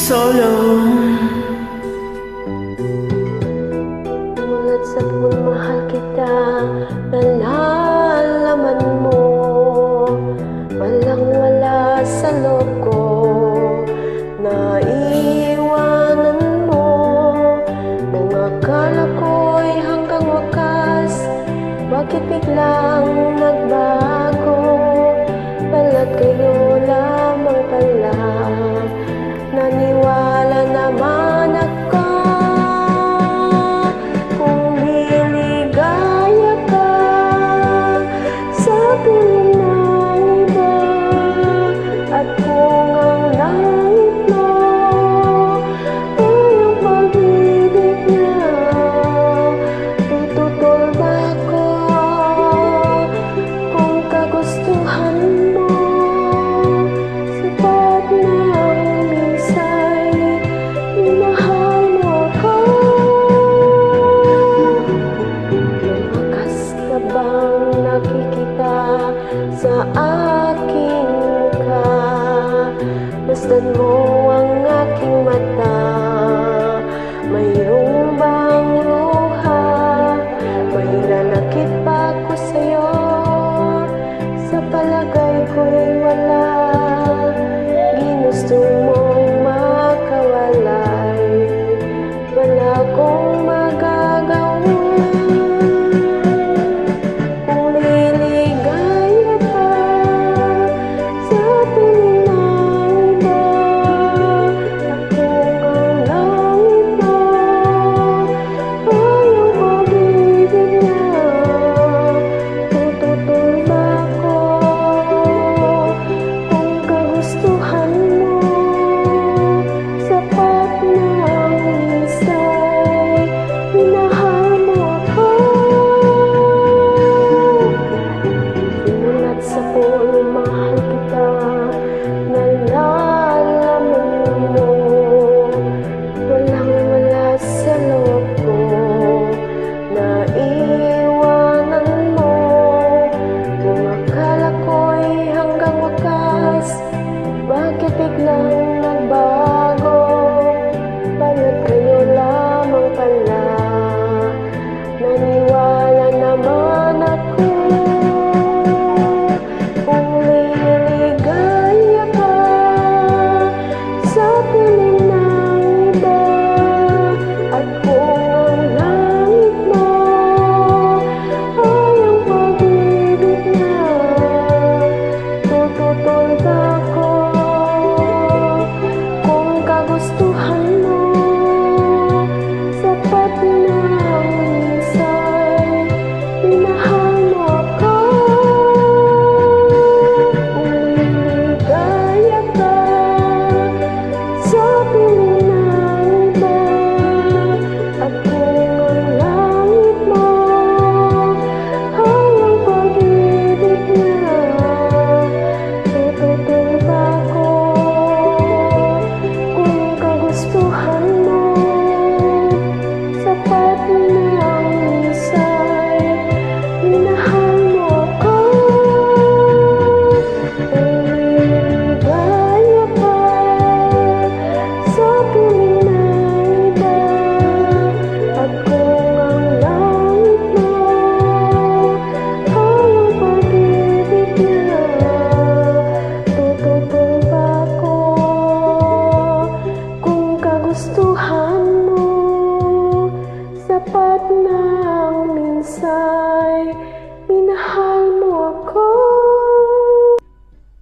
solo. Mulat sa pagmahal kita, nalalaman mo, walang wala sa loob ko, naiiwanan mo. Nung akala ko'y hanggang wakas, bakit biglang nagbago? Balat kayo lamang pala, naniwala naman ako. Kung liligaya ka sa piling ng iba, at kung ang langit mo ay ang pag-ibig niya, tututol ba ako? Kung kagustuhan mo, sapat na ang minsay, minahal mo ako. Lumakas ka bang nakikita sa aking mukha? Masdan mo ang aking mata, mayroong bang luha? May lalakit pa ako sa'yo, sa palagay ko'y wala. Ginusto mong makawalay, wala akong magagawa. Kung liligaya ka sa piling ng iba, at kung ang langit mo ay ang pag-ibig niya, tututol ba ako? Kung kagustuhan mo, sapat na ang minsay, minahal mo ako. Simulat sa pagmamahal kita, nalalaman mo, walang wala sa loob ko, naiiwanan mo. Kung akala ko'y hanggang wakas, bakit biglang nagbago? Balat kayo lamang pala, naniwala naman ako. Kung liligaya ka sa piling ng iba, at kung ang langit mo ay ang pag-ibig niya, tututol ba ako? Kung kagustuhan mo, sapat na ang minsay, minahal mo ako. Kung liligaya ka sa piling ng iba, at kung ang langit mo ay ang pag-ibig niya, tututol ba ako? Kung kagustuhan mo, sapat na ang minsay, minahal mo ako. Kung liligaya ka sa piling ng iba, at kung ang langit mo ay ang pag-ibig niya, tututol ba ako? Kung kagustuhan mo, sapat na ang minsay, minahal